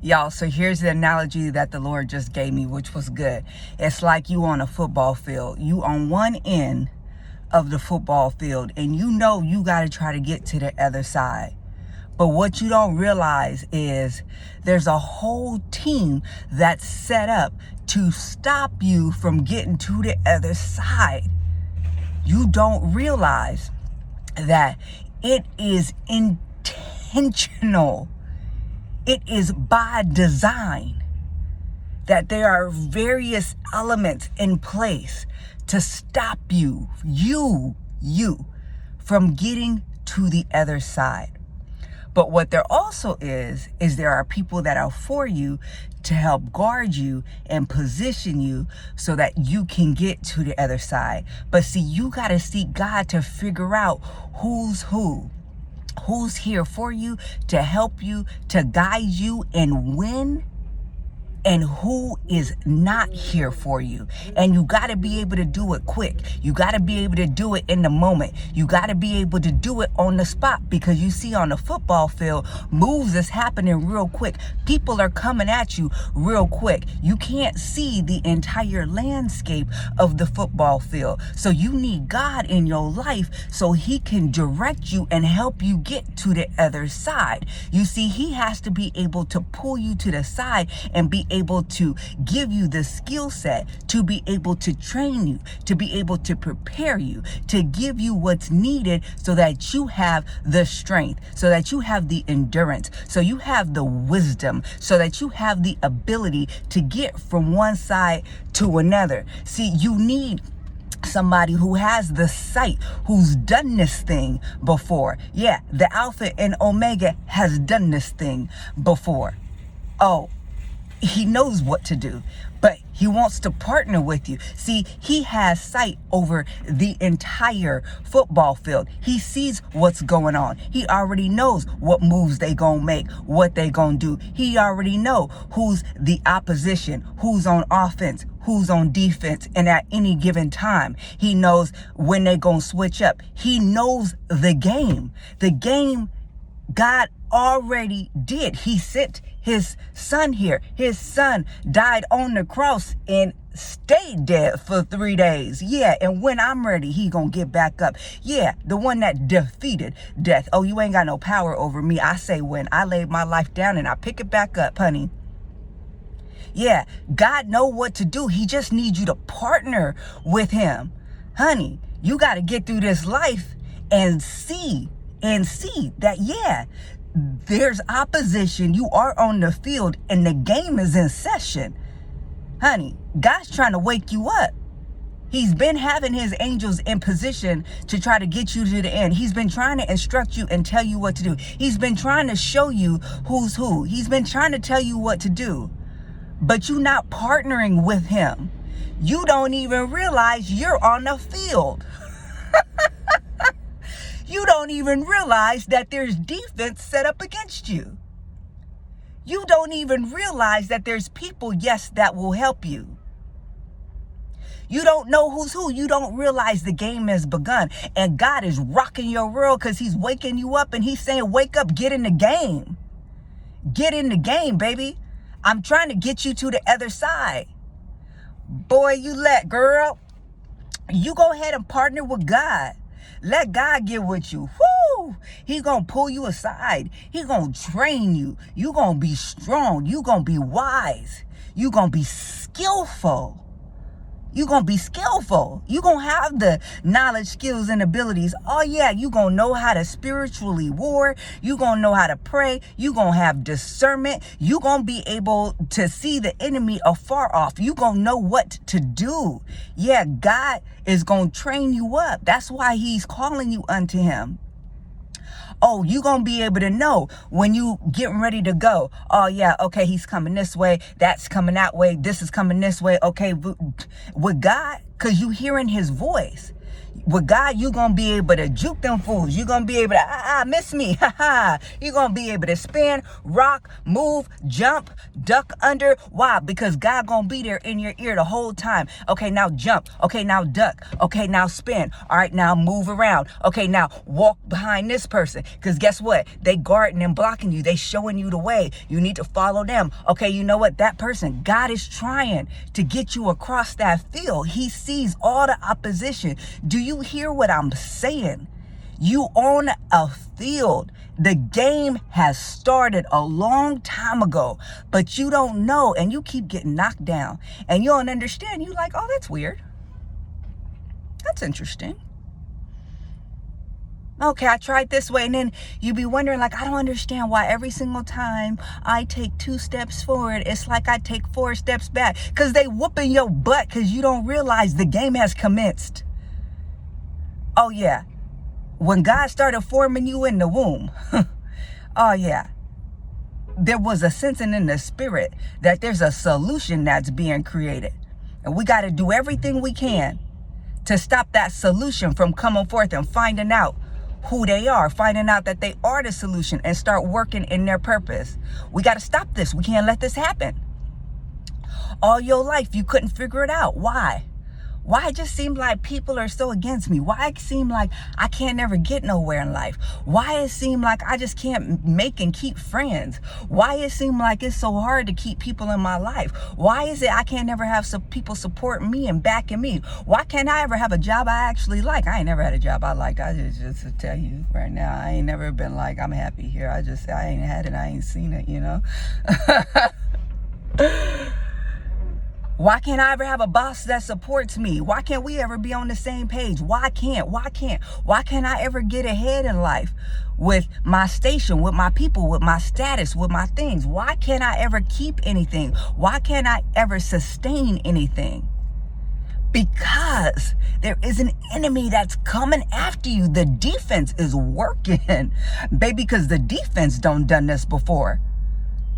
Y'all, so here's the analogy that the Lord just gave me, which was good. It's like you on a football field. You on one end of the football field, and you know you got to try to get to the other side. But what you don't realize is there's a whole team that's set up to stop you from getting to the other side. You don't realize that it is intentional. It is by design that there are various elements in place to stop you from getting to the other side. But what there also is there are people that are for you to help guard you and position you so that you can get to the other side. But see, you got to seek God to figure out who's here for you, to help you, to guide you, and when, and who is not here for you. And you got to be able to do it quick. You got to be able to do it in the moment. You got to be able to do it on the spot, because you see on the football field, moves is happening real quick. People are coming at you real quick. You can't see the entire landscape of the football field. So you need God in your life so he can direct you and help you get to the other side. You see, he has to be able to pull you to the side and be able to give you the skill set, to be able to train you, to be able to prepare you, to give you what's needed so that you have the strength, so that you have the endurance, so you have the wisdom, so that you have the ability to get from one side to another. See, you need somebody who has the sight, who's done this thing before. Yeah, the Alpha and Omega has done this thing before. Oh, he knows what to do, but he wants to partner with you. See, he has sight over the entire football field. He sees what's going on. He already knows what moves they gonna make, what they gonna do. He already know who's the opposition, who's on offense, who's on defense, and at any given time. He knows when they gonna switch up. He knows the game. The game God already did. He sent his son here. His son died on the cross and stayed dead for 3 days. Yeah, and when I'm ready, he gonna get back up. Yeah, the one that defeated death. Oh, you ain't got no power over me. I say when I laid my life down and I pick it back up, honey. Yeah, God know what to do. He just needs you to partner with him. Honey, you got to get through this life and see that, yeah, there's opposition. You are on the field and the game is in session. Honey, God's trying to wake you up. He's been having his angels in position to try to get you to the end. He's been trying to instruct you and tell you what to do. He's been trying to show you who's who. He's been trying to tell you what to do. But you're not partnering with him. You don't even realize you're on the field. You don't even realize that there's defense set up against you. You don't even realize that there's people, yes, that will help you. You don't know who's who. You don't realize the game has begun. And God is rocking your world because he's waking you up and he's saying, wake up, get in the game. Get in the game, baby. I'm trying to get you to the other side. Boy, girl, you go ahead and partner with God. Let God get with you. Whoo! He gonna pull you aside. He gonna train you. You gonna be strong. You gonna be wise. You gonna be skillful. You gonna be skillful. You gonna have the knowledge, skills, and abilities. Oh yeah, you gonna know how to spiritually war. You gonna know how to pray. You gonna have discernment. You gonna be able to see the enemy afar off. You gonna know what to do. Yeah, God is gonna train you up. That's why he's calling you unto him. Oh, you going to be able to know when you getting ready to go. Oh, yeah, okay, he's coming this way. That's coming that way. This is coming this way. Okay, with God, because you hearing his voice. With God, you're going to be able to juke them fools. You're going to be able to, miss me. You're going to be able to spin, rock, move, jump, duck under. Why? Because God going to be there in your ear the whole time. Okay, now jump. Okay, now duck. Okay, now spin. All right, now move around. Okay, now walk behind this person. Because guess what? They guarding and blocking you. They showing you the way. You need to follow them. Okay, you know what? That person, God is trying to get you across that field. He sees all the opposition. Do you hear what I'm saying? You own a field. The game has started a long time ago, but you don't know, and you keep getting knocked down, and you don't understand. You like, oh, that's weird. That's interesting. Okay, I tried this way. And then you be wondering, like, I don't understand why every single time I take 2 steps forward, it's like I take 4 steps back. Because they whooping your butt because you don't realize the game has commenced. Oh, yeah. When God started forming you in the womb, oh, yeah, there was a sensing in the spirit that there's a solution that's being created. And we got to do everything we can to stop that solution from coming forth and finding out who they are, finding out that they are the solution and start working in their purpose. We got to stop this. We can't let this happen. All your life, you couldn't figure it out. Why? Why it just seemed like people are so against me? Why it seemed like I can't never get nowhere in life? Why it seemed like I just can't make and keep friends? Why it seemed like it's so hard to keep people in my life? Why is it I can't never have some people supporting me and backing me? Why can't I ever have a job I actually like? I ain't never had a job I liked. I just to tell you right now, I ain't never been like, I'm happy here. I ain't had it. I ain't seen it, you know? Why can't I ever have a boss that supports me? Why can't we ever be on the same page? Why can't I ever get ahead in life with my station, with my people, with my status, with my things? Why can't I ever keep anything? Why can't I ever sustain anything? Because there is an enemy that's coming after you. The defense is working, baby, because the defense done this before.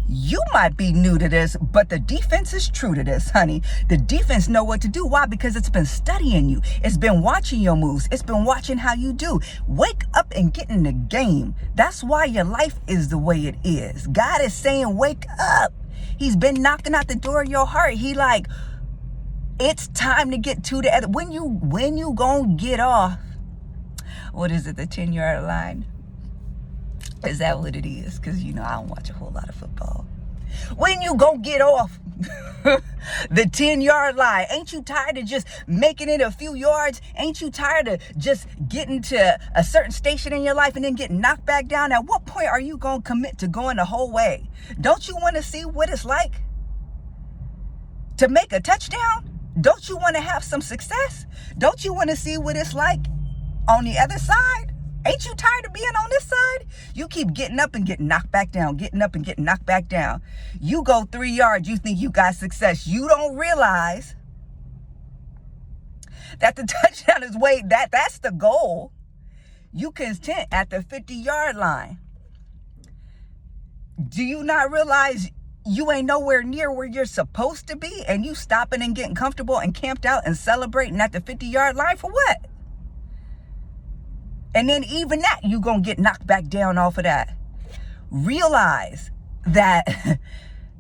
You might be new to this, but the defense is true to this, honey. The defense know what to do. Why? Because it's been studying you. It's been watching your moves. It's been watching how you do. Wake up and get in the game. That's why your life is the way it is. God is saying, wake up. He's been knocking out the door of your heart. He like, it's time to get to the other. When you gonna get off, what is it, the 10-yard line? Is that what it is? Because, you know, I don't watch a whole lot of football. When you gonna get off the 10-yard line? Ain't you tired of just making it a few yards? Ain't you tired of just getting to a certain station in your life and then getting knocked back down? At what point are you gonna commit to going the whole way? Don't you want to see what it's like to make a touchdown? Don't you want to have some success? Don't you want to see what it's like on the other side? Ain't you tired of being on this side? You keep getting up and getting knocked back down, getting up and getting knocked back down. You go 3 yards, you think you got success. You don't realize that the touchdown is that's the goal. You content at the 50-yard line. Do you not realize you ain't nowhere near where you're supposed to be, and you stopping and getting comfortable and camped out and celebrating at the 50-yard line for what? And then even that, you gonna get knocked back down off of that. Realize that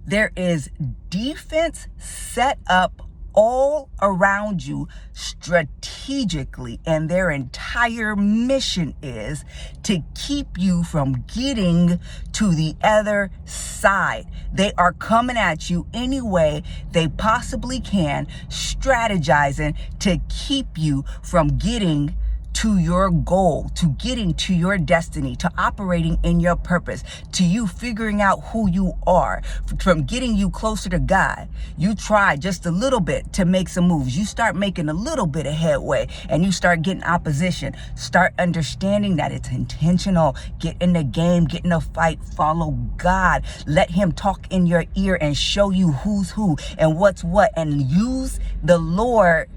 there is defense set up all around you strategically, and their entire mission is to keep you from getting to the other side. They are coming at you any way they possibly can, strategizing to keep you from getting to your goal, to getting to your destiny, to operating in your purpose, to you figuring out who you are, from getting you closer to God. You try just a little bit to make some moves. You start making a little bit of headway and you start getting opposition. Start understanding that it's intentional. Get in the game, get in the fight, follow God. Let him talk in your ear and show you who's who and what's what, and use the Lord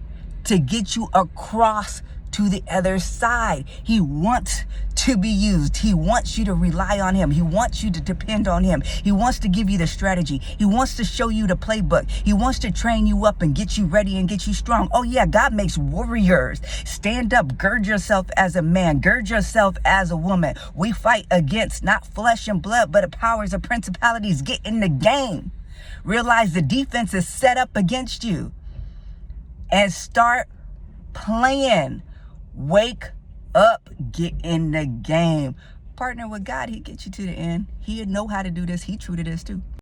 to get you across to the other side. He wants to be used. He wants you to rely on him. He wants you to depend on him. He wants to give you the strategy. He wants to show you the playbook. He wants to train you up and get you ready and get you strong. Oh yeah, God makes warriors. Stand up, gird yourself as a man, gird yourself as a woman. We fight against not flesh and blood, but the powers of principalities. Get in the game. Realize the defense is set up against you. And start playing. Wake up. Get in the game. Partner with God. He'll get you to the end. He'll know how to do this. He true to this too.